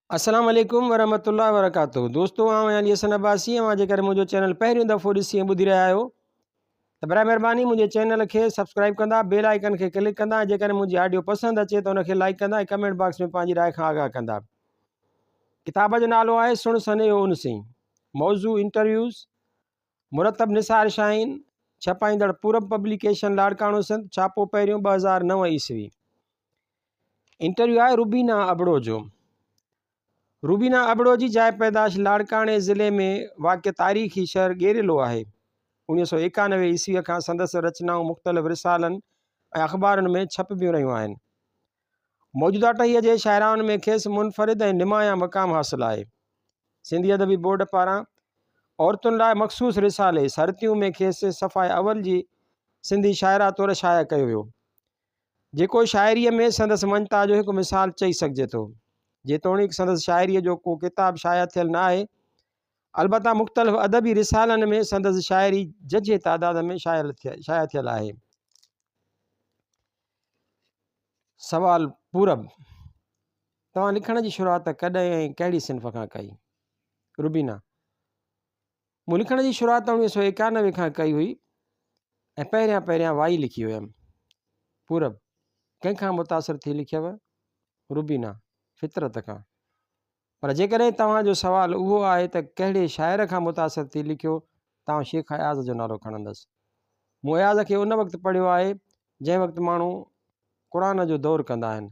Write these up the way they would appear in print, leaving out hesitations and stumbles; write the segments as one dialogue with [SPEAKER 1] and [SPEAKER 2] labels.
[SPEAKER 1] अस्सलाम वालेकुम वरहमतुल्लाहि वबरकातुहू। दोस्तों आउं यानी हसन अब्बासी ऐं जेकर मुंहिंजो चैनल पहिरियों दफ़ो ॾिसी ऐं ॿुधी रहिया आहियो त बराए महिरबानी मुंहिंजे चैनल खे सब्सक्राइब कंदा, बेल आइकन खे क्लिक कंदा। जेकर मुंहिंजी ऑडियो पसंदि अचे त उनखे लाइक कंदा ऐं कमेंट बॉक्स में पंहिंजी राय खां आगाह कंदा। किताब जो नालो आहे सुण सने उन सी। मौज़ू इंटरव्यूज़। मुरतब निसार शाहीन। छपाईंदड़ पूरब पब्लिकेशन लाड़काणो सिंध। छापो पहिरियों 2009 ईस्वी। इंटरव्यू आहे रुबीना अबड़ो जो। रुबीना अबड़ो जी जाइ पैदाश लाड़काणे ज़िले में वाक़िअ तारीख़ी शहर गेरेलो आहे। 1991 ईस्वीअ खां संदसि रचनाऊं मुख़्तलिफ़ रिसालनि ऐं अख़बारुनि में छपबियूं रहियूं आहिनि। मौजूदा टहीअ जे शाइराउनि में खेसि मुनफ़रिद ऐं निमाया मक़ाम हासिलु आहे। सिंधी अदबी बोर्ड पारां औरतुनि लाइ मख़सूस रिसाले सरतियूं में खेसि सफ़ाए अवल जी सिंधी शाइरा तौरु शाया कयो वियो, जेको शाइरीअ में संदसि मञता जो हिकु मिसाल चई सघिजे थो। जेतोणीकि संदसि शाइरीअ जो को किताब शाया थियल न आहे, अलबत्ता मुख़्तलिफ़ अदबी रिसालनि में संदसि शाइरी जजे तादाद में शाया थियल आहे। सवाल पूरब, तव्हां लिखण जी शुरूआत कॾहिं ऐं कहिड़ी सिन्फ़ खां कई? रुबीना, मूं लिखण जी शुरूआत 1991 खां कई हुई ऐं पहिरियां वाई लिखी हुयमि। पूरब, कंहिंखां मुतासिर थी लिखियव? रुबीना, फितरत खां। पर जेकॾहिं तव्हांजो सुवाल उहो आहे त कहिड़े शाइर खां मुतासिर थी लिखियो, तव्हां शेख अयाज़ जो नालो खणंदसि। मूं अयाज़ खे उन वक़्तु पढ़ियो आहे जंहिं वक़्तु माण्हू क़ुर जो दौरु कंदा आहिनि।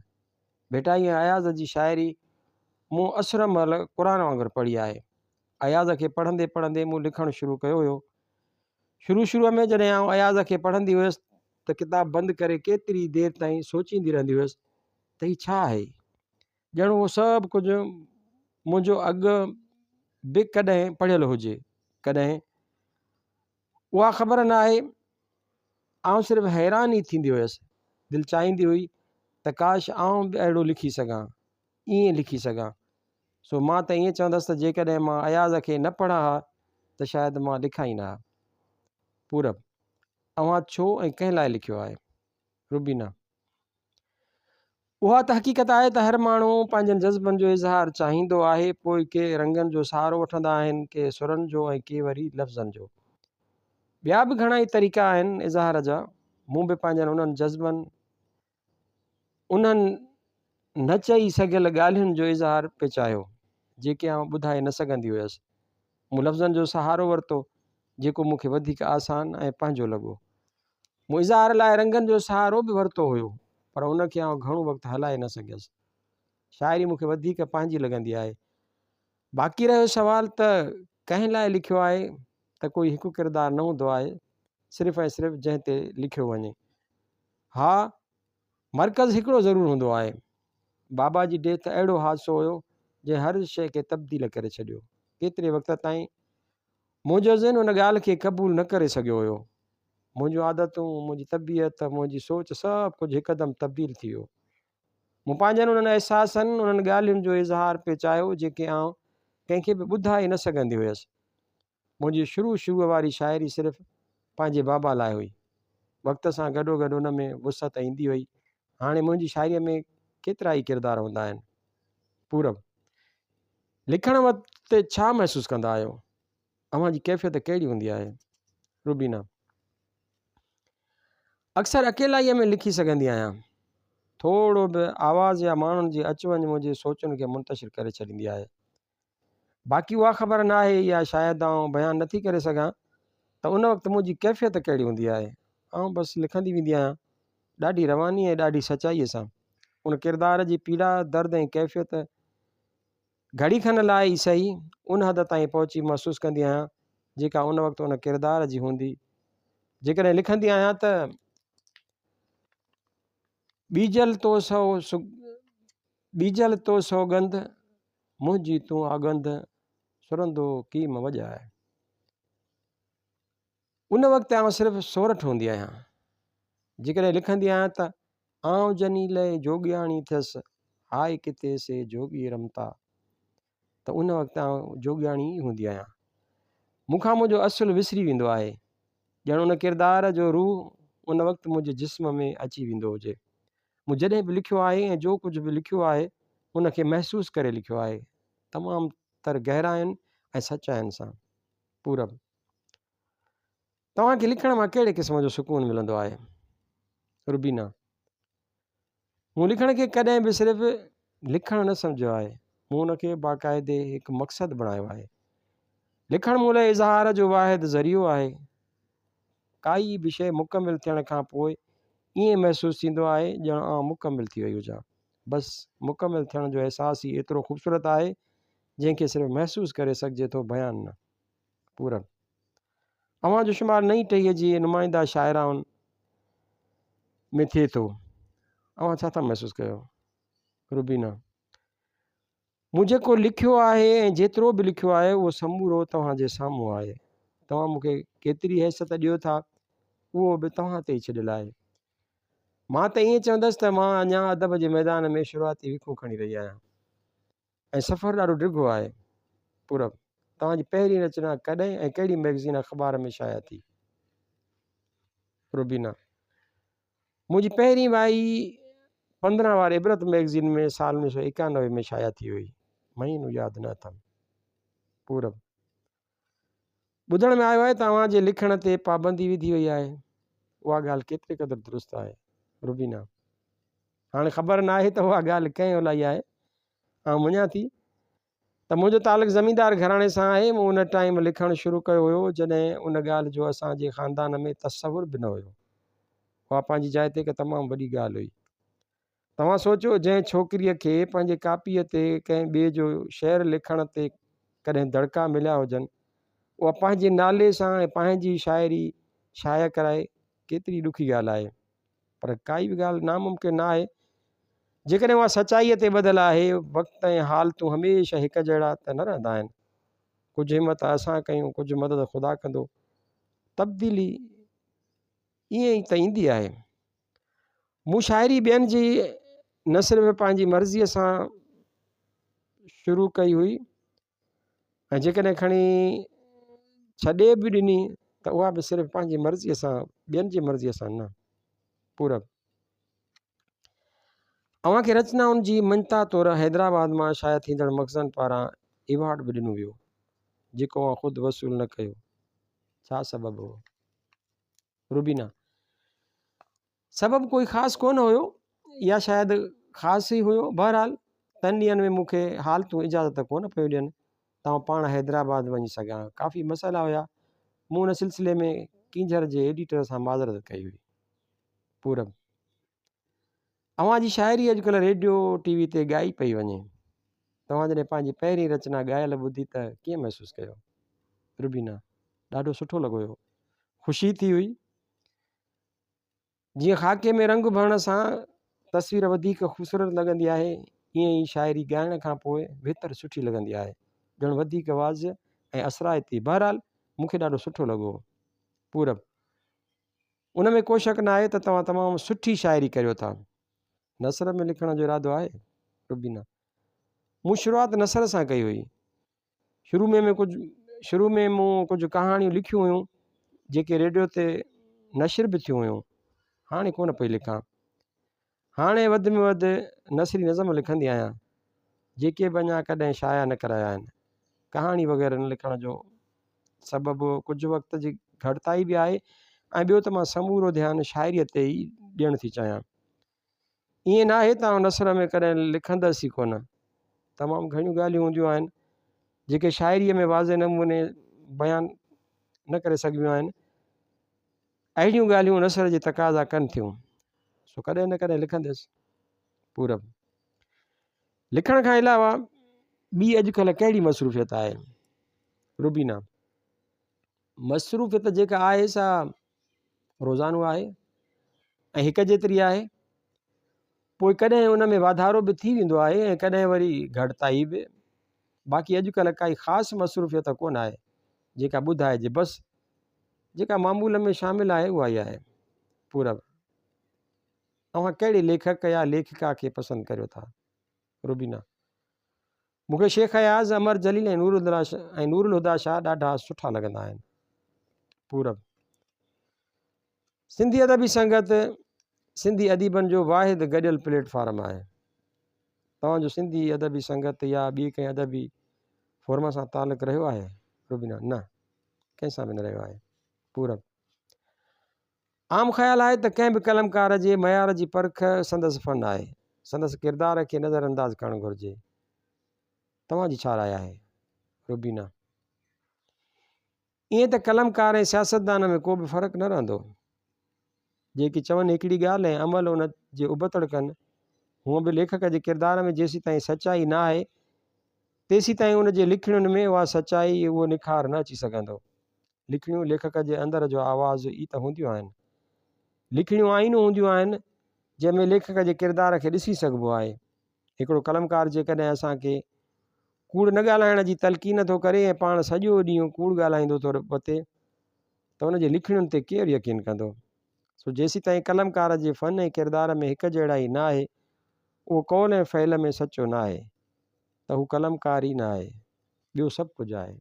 [SPEAKER 1] बेटा ईअं अयाज़ जी शाइरी मूं असुर महिल क़ुर वांगुरु पढ़ी आहे। अयाज़ खे पढ़ंदे पढ़ंदे मूं लिखणु शुरू कयो हुयो। शुरूअ में जॾहिं आउं अयाज़ खे पढ़ंदी हुयसि त किताबु बंदि करे केतिरी देरि ताईं सोचींदी रहंदी हुयसि त हीउ छा आहे। ॼणो उहो सभु कुझु मुंहिंजो अॻु बि कॾहिं पढ़ियलु हुजे, कॾहिं उहा ख़बर न आहे। आउं सिर्फ़ु हैरान ई थींदी हुयसि। दिलि चाहींदी हुई त काश आउं बि अहिड़ो लिखी सघां, ईअं लिखी सघां। सो मां त ईअं चवंदसि त जेकॾहिं मां अयाज़ खे न पढ़ा हा त शायदि मां लिखां ई न हा। पूरब, अव्हां छो ऐं कंहिं लाइ लिखियो आहे? रुबीना, उहा त हक़ीक़त आहे त हर माण्हू पंहिंजनि जज़्बनि जो इज़हार चाहींदो आहे। पोइ के रंगनि जो सहारो वठंदा आहिनि, के सुरनि जो ऐं के वरी लफ़्ज़नि जो। ॿिया बि घणा ई तरीक़ा आहिनि इज़हार जा। मूं बि पंहिंजनि उन्हनि जज़्बनि, उन्हनि न चई सघियल ॻाल्हियुनि जो इज़हार पे चाहियो जेके आउं ॿुधाए न सघंदी हुयसि। मूं लफ़्ज़नि जो सहारो वरितो जेको मूंखे वधीक आसान ऐं पंहिंजो लॻो। मूं इज़हार लाइ रंगनि जो सहारो बि वरितो हुयो, पर उनखे आउं घणो वक़्तु हलाए न सघियसि। शाइरी मूंखे वधीक पंहिंजी लॻंदी आहे। बाक़ी रहियो सुवाल त कंहिं लाइ लिखियो आहे, त कोई हिकु किरदारु न हूंदो आहे सिर्फ़ु ऐं सिर्फ़ु जंहिं ते लिखियो वञे। हा, मर्कज़ हिकिड़ो ज़रूरु हूंदो आहे। बाबा जी डेथ अहिड़ो हादसो हुयो जंहिं हर शइ खे तब्दील करे छॾियो। केतिरे वक़्त ताईं मुंहिंजो ज़हन उन ॻाल्हि खे क़बूलु न करे सघियो हुयो। मुंहिंजूं आदतूं, मुंहिंजी तबियत, मुंहिंजी सोच सभु कुझु हिकदमि तब्दील थी वियो। मूं पंहिंजनि उन्हनि अहसासनि, उन्हनि ॻाल्हियुनि जो इज़हार पे चाहियो जेके आउं कंहिंखे बि ॿुधाए न सघंदी हुयसि। मुंहिंजी शुरू वारी शाइरी सिर्फ़ु पंहिंजे बाबा लाइ हुई। वक़्त सां गॾोगॾु उन में वुसअत ईंदी वई। हाणे मुंहिंजी शाइरीअ में केतिरा ई किरदार हूंदा आहिनि। पूरब, लिखण वक़्तु छा महसूसु कंदा आहियो? अव्हांजी कैफ़ियत कहिड़ी हूंदी आहे? रुबीना, अक्सर अकेलाईअ में लिखी सघंदी आहियां। थोरो बि आवाज़ या माण्हुनि जी अचु वञु मुंहिंजी सोचुनि खे मुंतशिर करे छॾींदी आहे। बाक़ी उहा ख़बर न आहे या शायदि आउं बयानु नथी करे सघां त उन वक़्तु मुंहिंजी कैफ़ियत कहिड़ी हूंदी आहे। आउं बसि लिखंदी वेंदी आहियां, ॾाढी रवानी ऐं ॾाढी सचाईअ सां। उन किरदार जी पीड़ा, दर्द ऐं कैफ़ियत घड़ी खन लाइ ई सही उन हद ताईं पहुची महसूसु कंदी आहियां जेका उन वक़्तु उन किरदार जी हूंदी। जेकॾहिं लिखंदी आहियां त ॿीजल तो सौगंध मुंहिंजी तूं आगंद सुरंदो कीम वॼाए। उन वक़्तु आउं सिर्फ़ु सोरठ हूंदी आहियां। जेकॾहिं लिखंदी आहियां त आउं जनी लय जोॻियाणी थियसि हाय किथे से जोगी रमता, त उन वक़्तु आउं जोॻियाणी ई हूंदी आहियां। मूंखां मुंहिंजो असुलु विसरी वेंदो आहे, ॼण उन किरदार जो रूह उन वक़्तु मुंहिंजे जिस्म में अची वेंदो हुजे। मूं जॾहिं बि लिखियो आहे ऐं जो कुझु बि लिखियो आहे उनखे महसूसु करे लिखियो आहे, तमामु तर गहरा आहिनि ऐं सचाइनि सां। पूरब, तव्हांखे लिखण मां कहिड़े क़िस्म जो सुकून मिलंदो आहे? रुबीना, मूं लिखण खे कॾहिं बि सिर्फ़ु लिखणु न सम्झो आहे, मूं हुनखे बाक़ाइदे हिकु मक़सदु बणायो आहे। लिखणु मूं लाइ इज़हार जो वाहिद ज़रियो आहे। काई बि शइ मुकमिल थियण खां पोइ ईअं महसूसु थींदो आहे ॼणु आउं मुकमिल थी वई हुजां। बसि मुकमिल थियण जो अहसासु ई एतिरो ख़ूबसूरत आहे जंहिंखे सिर्फ़ु महसूसु करे सघिजे थो, बयानु न। पूरब, अव्हां जो शुमार नई टहीअ जी नुमाइंदा शाइराउनि में थिए थो, अव्हां छा था महसूसु कयो? रुबीना, मूं जेको लिखियो आहे ऐं जेतिरो बि लिखियो आहे उहो समूरो तव्हांजे साम्हूं आहे। तव्हां मूंखे केतिरी हैसियत ॾियो था उहो बि तव्हां ते ई छॾियलु आहे। मां त ईअं चवंदुसि त मां अञा अदब जे मैदान में शुरूआती विखूं खणी रही आहियां ऐं सफ़र ॾाढो डिघो आहे। पूरब, तव्हांजी पहिरीं रचना कॾहिं ऐं कहिड़ी मैगज़ीन अख़बार में शाया थी? रुबीना, मुंहिंजी पहिरीं वाई 15 वारे इबरत मैगज़ीन में साल 1991 में शाया थी हुई, महीनो यादि न अथमि। पूरब, ॿुधण में आयो आहे तव्हांजे लिखण ते पाबंदी विधी वई आहे, उहा ॻाल्हि केतिरे क़दुरु दुरुस्त आहे? रुबीना, हाणे ख़बर न आहे त उहा ॻाल्हि कंहिं अलाई आहे। ऐं मञा थी त मुंहिंजो तालुक़ु ज़मींदार घराणे सां आहे। मूं उन टाइम लिखणु शुरू कयो हुयो जॾहिं उन ॻाल्हि जो असांजे ख़ानदान में तसवुर बि न हुयो। उहा पंहिंजी जाइ ते हिकु तमामु वॾी ॻाल्हि हुई। तव्हां सोचियो, जंहिं छोकिरीअ खे पंहिंजे कापीअ ते कंहिं ॿिए जो शेर लिखण ते कॾहिं दड़का मिलिया हुजनि, उहा पंहिंजे नाले सां ऐं पंहिंजी शाइरी शाया कराए, केतिरी ॾुखी ॻाल्हि आहे। पर काई बि ॻाल्हि नामुमकिन न आहे जेकॾहिं उहा सचाईअ ते ॿधल आहे। वक़्तु ऐं हालतूं हमेशह हिकु जहिड़ा त न रहंदा आहिनि। कुझु हिमत असां कयूं, कुझु मदद ख़ुदा कंदो। तब्दीली ईअं ई त ईंदी आहे। मूं शाइरी ॿियनि जी न सिर्फ़ु पंहिंजी मर्ज़ीअ सां शुरू कई हुई ऐं जेकॾहिं खणी छॾे बि ॾिनी त उहा बि सिर्फ़ु पंहिंजी मर्ज़ीअ सां, ॿियनि जी मर्ज़ीअ सां न। पूरब, अव्हांखे रचनाउनि जी मंता तौरु हैदराबाद मां शाया थींदड़ मक़ज़न पारां एवॉर्ड बि ॾिनो वियो जेको मां ख़ुदि वसूल न कयो। छा सबबु हो? रुबीना, सबबु कोई ख़ासि कोन हुयो, या शायदि ख़ासि ई हुयो। बहरहाल 3 ॾींहंनि में मूंखे हालतूं इजाज़त कोन पियो ॾियनि तव्हां पाण हैदराबाद वञी सघां। काफ़ी मसइला हुया। मूं हुन सिलसिले में किंजर जे एडिटर सां माज़रत कई हुई। पूरब, अव्हांजी शाइरी अॼुकल्ह रेडियो टीवी ते ॻाई पई वञे। तव्हां जॾहिं पंहिंजी पहिरीं रचना ॻायल ॿुधी त कीअं महसूसु कयो? रुबीना, ॾाढो सुठो लॻो हुयो, ख़ुशी थी हुई। जीअं ख़ाके में रंग भरण सां तस्वीर वधीक ख़ूबसूरत लॻंदी आहे, ईअं ई शाइरी ॻाइण खां पोइ बहितर सुठी लॻंदी आहे, ॼणु वधीक वाज़ ऐं असराइती। बहरहाल मूंखे ॾाढो सुठो लॻो। पूरब, उन में को शक न आहे त तव्हां तमामु सुठी शाइरी करियो था। नसर में लिखण जो इरादो आहे? रुबीना, मूं शुरूआति नसर सां कई हुई। शुरू में मूं कुझु कहाणियूं लिखियूं हुयूं जेके रेडियो ते नशर बि थियूं हुयूं। हाणे कोन पई लिखां। हाणे वधि में वधि नसरी नज़म लिखंदी आहियां जेके बि अञा कॾहिं शाया न कराया आहिनि। कहाणी वग़ैरह न लिखण जो सबबु कुझु वक़्त जी घटिताई बि आहे ऐं ॿियो त मां समूरो ध्यानु शाइरीअ ते ई ॾियणु थी चाहियां। ईअं न आहे त नसर में कॾहिं लिखंदसि ई कोन। तमामु घणियूं ॻाल्हियूं हूंदियूं आहिनि जेके शाइरीअ में वाज़े नमूने बयानु न करे सघिबियूं आहिनि। अहिड़ियूं ॻाल्हियूं नसर जी तक़ाज़ा कनि थियूं, सो कॾहिं न कॾहिं लिखंदुसि। पूरब, लिखण खां अलावा ॿी अॼुकल्ह कहिड़ी मसरूफ़ियत आहे? रुबीना, मसरूफ़ियत जेका आहे सा रोज़ानो आहे ऐं हिकु जेतिरी आहे। पोइ कॾहिं उन में वाधारो बि थी वेंदो आहे ऐं कॾहिं वरी घटिताई बि। बाक़ी अॼुकल्ह काई ख़ासि मसरूफ़ियत कोन आहे जेका ॿुधाइजे। बसि जेका मामूल में शामिलु आहे उहा ई आहे। पूरब, तव्हां कहिड़े लेखक या लेखिका खे पसंदि करियो था? रुबीना, मूंखे शेख अयाज़, अमर जलील ऐं नूरुल हुदा शाह ॾाढा सुठा लॻंदा आहिनि। पूरब, सिंधी अदबी संगत सिंधी अदीबनि जो वाहिद गॾियल प्लेटफॉर्म आहे। तव्हांजो सिंधी अदबी संगत या ॿी कंहिं अदबी फॉर्म सां तालुक़ु रहियो आहे रुबीना? न, कंहिंसां बि न रहियो आहे। पूरब आम ख़्यालु आहे त कंहिं बि कलमकार जे मयार जी परख संदसि फ़न आहे, संदसि किरदार खे नज़रअंदाज़ करणु घुरिजे। तव्हांजी छा राय आहे रुबीना? ईअं त कलमकार ऐं सियासतदान में को बि फ़र्क़ु न रहंदो। जेकी चवनि हिकिड़ी ॻाल्हि ऐं अमल उन जे उबतड़ कनि, हूअं बि लेखक जे किरदार में जेसीं ताईं सचाई न आहे तेसीं ताईं उन जे लिखणियुनि में उहा सचाई, उहो निखार न अची सघंदो। लिखणियूं लेखक जे अंदर जो आवाज़ु ई त हूंदियूं आहिनि। लिखणियूं आइनूं हूंदियूं आहिनि जंहिंमें लेखक जे किरदार खे ॾिसी सघिबो आहे। हिकिड़ो कलमकार जेकॾहिं असांखे कूड़ न ॻाल्हाइण जी तलक़ीन थो करे ऐं पाण सॼो ॾींहुं कूड़ ॻाल्हाईंदो थो वते त उन जे लिखणियुनि ते केरु यकीन कंदो? सो जेसीं ताईं कलमकार जे फ़न ऐं किरदार में हिकु जहिड़ाई न आहे, उहो कौल ऐं फ़इल में सचो न आहे, त हू कलमकार ई न आहे, ॿियो सभु कुझु आहे।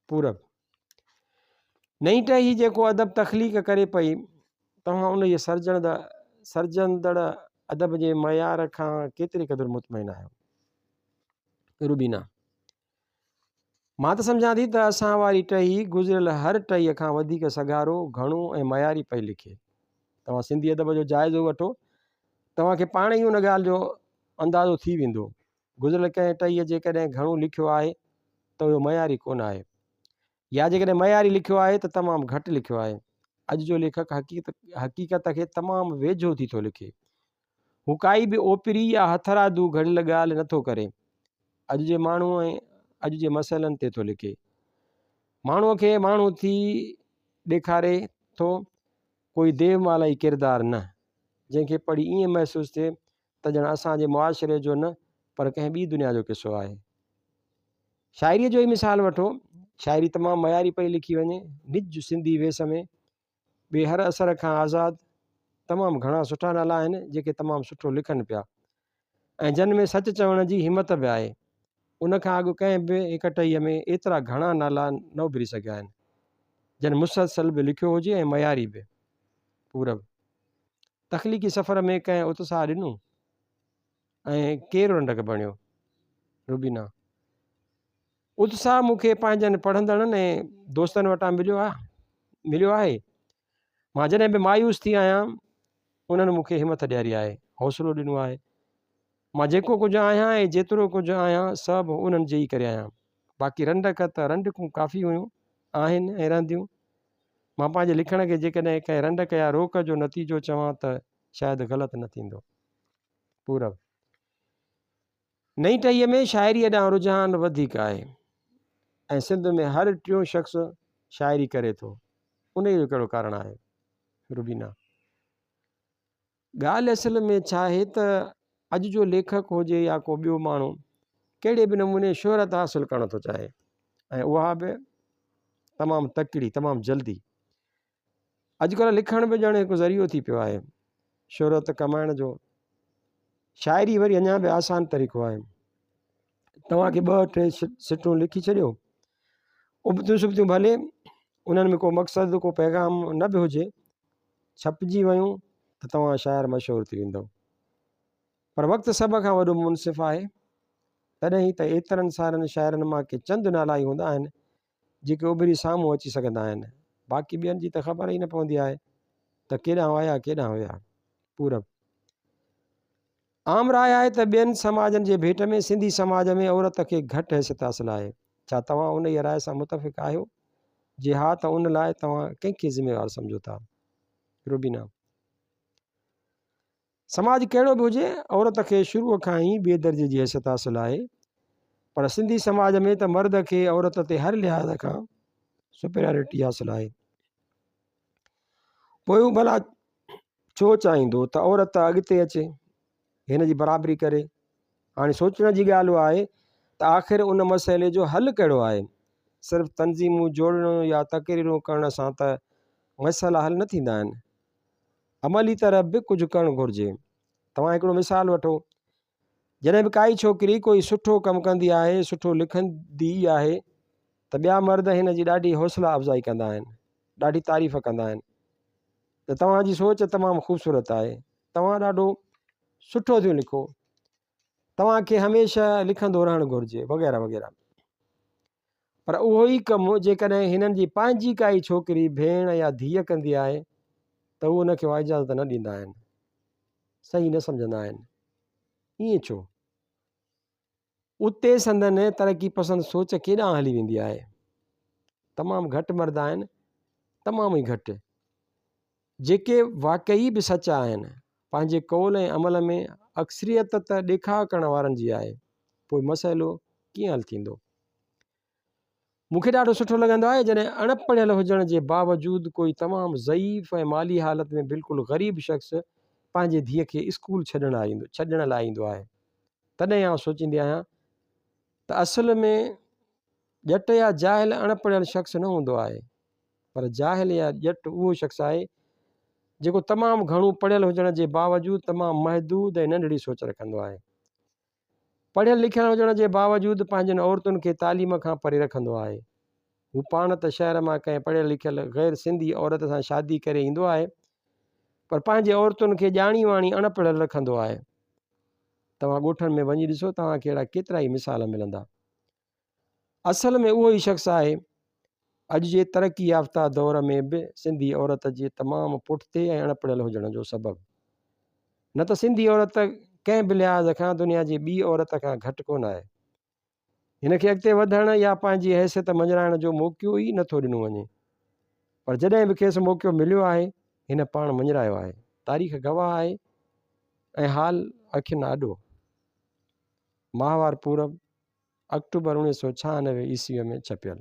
[SPEAKER 1] पूरब नई टही जेको अदब तख़लीक़ करे पई, तव्हां उन जे सर्जंदड़ अदब जे मयार खां केतिरे क़दुरु मुतमइन आहियो? रुबीना मां त सम्झां थी त असां वारी टही गुज़िरियल हर टहीअ खां वधीक सगारो, घणो ऐं मयारी पई लिखे। तव्हां सिंधी अदब जो जाइज़ो वठो, तव्हांखे पाण ई उन ॻाल्हि जो अंदाज़ो थी वेंदो। गुज़िरियल कंहिं टहीअ जेकॾहिं घणो लिखियो आहे त उहो मयारी कोन आहे, या जेकॾहिं मयारी लिखियो आहे त तमामु घटि लिखियो आहे। अॼु जो लेखक हक़ीक़त खे तमामु वेझो थी थो लिखे। हू काई बि ओपरी या हथरादू घड़ियल ॻाल्हि नथो करे। अॼु जे माण्हू ऐं अॼु जे मसइलनि ते थो लिखे। माण्हूअ खे माण्हू थी ॾेखारे थो, कोई देवमालाई किरदारु न, जंहिंखे पढ़ी ईअं महसूसु थिए त ॼण असांजे मुआशिरे जो न पर कंहिं ॿी दुनिया जो किसो आहे। शाइरीअ जो ई मिसाल वठो, शाइरी तमामु मयारी पई लिखी वञे, निज सिंधी वेस में, ॿिए हर असर खां आज़ादु। तमामु घणा सुठा नाला आहिनि जेके तमामु सुठो लिखनि पिया, ऐं जिन में सच चवण जी हिमत बि आहे। उन खां अॻु कंहिं बि हिकु टहीअ में एतिरा घणा नाला न उभिरी सघिया आहिनि जिन मुसलसल बि लिखियो हुजे ऐं मयारी बि। पूरब तख़लीक़ी सफ़र में कंहिं उत्साह ॾिनो ऐं केरु रंडक बणियो? रुबीना उत्साह मूंखे पंहिंजनि पढ़ंदड़नि ऐं दोस्तनि वटां मिलियो आहे। मां जॾहिं बि मायूस थी आहियां, उन्हनि मूंखे हिमत ॾियारी आहे, हौसलो ॾिनो आहे। मां जेको कुझु आहियां ऐं जेतिरो कुझु आहियां सभु उन्हनि जे ई करे आहियां। बाक़ी रंडक त रंडकूं काफ़ी हुयूं, आहिनि ऐं रहंदियूं। मां पंहिंजे लिखण खे जेकॾहिं कंहिं रंडक या रोक जो नतीजो चवां त शायदि ग़लति न थींदो। पूरब नई टहीअ में शाइरीअ ॾांहुं रुझान वधीक आहे ऐं सिंध में हर टियों शख़्स शाइरी करे थो। उन जो कहिड़ो कारण आहे? रुबीना ॻाल्हि असल में छा आहे त अॼु जो लेखक हुजे या को ॿियो माण्हू कहिड़े बि नमूने शोहरत हासिलु करणु थो चाहे, ऐं उहा बि तमामु तकिड़ी, तमामु जल्दी। अॼुकल्ह लिखण बि ॼण हिकु ज़रियो थी पियो आहे शोहरत कमाइण जो। शाइरी वरी अञा बि आसान तरीक़ो आहे। तव्हांखे 2-3 सिटूं लिखी छॾियो, उबतियूं सुबतियूं भले उन्हनि में को मक़सदु, को पैगाम न बि हुजे, छपिजी वियूं त तव्हां शाइर मशहूरु थी वेंदव। पर वक़्तु सभ खां वॾो मुनसिफ़ आहे। तॾहिं त एतिरनि सारनि शाइरनि मां के चंद नाला ई हूंदा आहिनि जेके उभरी साम्हूं अची सघंदा आहिनि। बाक़ी ॿियनि जी त ख़बर ई न पवंदी आहे त केॾां विया केॾां हुया। पूरब आम राय आहे त ॿियनि समाजनि जे भेट में सिंधी समाज में औरत खे घटि हैसियत हासिलु आहे। छा तव्हां उन ई राय सां मुतफ़िक़ आहियो? जे हा त उन लाइ तव्हां कंहिंखे ज़िम्मेवारु सम्झो था? रुबीना समाज कहिड़ो बि हुजे, औरत खे शुरूअ खां ई ॿिए दर्जे जी हैसियत हासिलु आहे। पर सिंधी समाज में त मर्द खे औरत ते हर लिहाज़ खां सुपीरियॉरिटी हासिलु आहे। पोइ हू भला छो चाहींदो त औरत अॻिते अचे हिन जी बराबरी करे? हाणे सोचण जी ॻाल्हि उहा आहे त आख़िर उन मसइले जो हल कहिड़ो आहे? सिर्फ़ु तनज़ीमूं जोड़ण या तक़रीरूं करण सां त मसइला हल न थींदा आहिनि। अमली तरफ़ बि कुझु करणु घुरिजे। तव्हां हिकिड़ो मिसाल वठो, जॾहिं बि काई छोकिरी कोई सुठो कमु कंदी आहे, सुठो लिखंदी आहे, त ॿिया मर्द हिन जी ॾाढी हौसला अफ़ज़ाई कंदा आहिनि, ॾाढी तारीफ़ कंदा आहिनि त तव्हांजी सोच तमामु ख़ूबसूरत आहे, तव्हां ॾाढो सुठो थियो लिखो, तव्हांखे हमेशह लिखंदो रहणु घुरिजे वग़ैरह वग़ैरह। पर उहो ई कमु जेकॾहिं हिननि जी पंहिंजी काई छोकिरी भेण या धीअ कंदी आहे त उहो उनखे उहा इजाज़त न ॾींदा आहिनि, सही न सम्झंदा आहिनि। ईअं छो? उते संदनि तरक़ी पसंदि सोच केॾांहुं हली वेंदी आहे। तमामु घटि मर्द आहिनि, तमामु ई घटि, जेके वाक़ई बि सचा आहिनि। पंहिंजे कौल ऐं अमल में अक्सरियत त ॾेखार करण वारनि जी आहे। पोइ मसइलो कीअं हल थींदो? मूंखे ॾाढो सुठो लॻंदो आहे जॾहिं अणपढ़ियल हुजण जे बावजूदि कोई तमामु ज़ईफ़ ऐं माली हालत में बिल्कुलु ग़रीब शख़्स पंहिंजे धीअ खे स्कूल छॾण लाइ ईंदो आहे। तॾहिं आउं सोचींदी आहियां त असल में ॼट या जाहिल अणपढ़ियल शख़्स न हूंदो आहे, पर जाहिल या ॼट उहो शख़्स आहे जेको तमामु घणो पढ़ियल हुजण जे बावजूदि तमामु महदूद ऐं नंढड़ी सोच रखंदो आहे। पढ़ियल लिखियल हुजण जे बावजूदि पंहिंजनि औरतुनि खे तालीम खां परे रखंदो आहे। हू पाण त शहर मां कंहिं पढ़ियल लिखियल ग़ैर सिंधी औरत सां शादी करे ईंदो आहे, पर पंहिंजे औरतुनि खे ॼाणी वाणी अणपढ़ियल रखंदो आहे। तव्हां ॻोठनि में वञी ॾिसो, तव्हांखे अहिड़ा केतिरा ई मिसाल मिलंदा। असल में उहो ई शख़्स आहे अॼु जे तरक़ी याफ़्ता दौर में बि सिंधी औरत जे तमामु पुठिते ऐं अणपढ़ियल हुजण जो सबबु। न त सिंधी औरत कंहिं बि लिहाज़ खां दुनिया जी ॿी औरत खां घटि कोन आहे। हिनखे अॻिते वधण या पंहिंजी हैसियत मंझराइण जो मौक़ो ई नथो ॾिनो वञे, पर जॾहिं बि खेसि मौक़ो मिलियो आहे हिन पाण मंझरायो आहे। तारीख़ गवाह आहे ऐं हाल अखियुनि आॾो। माहवार पूरब, अक्टूबर 1996 ईस्वीअ में छपियल।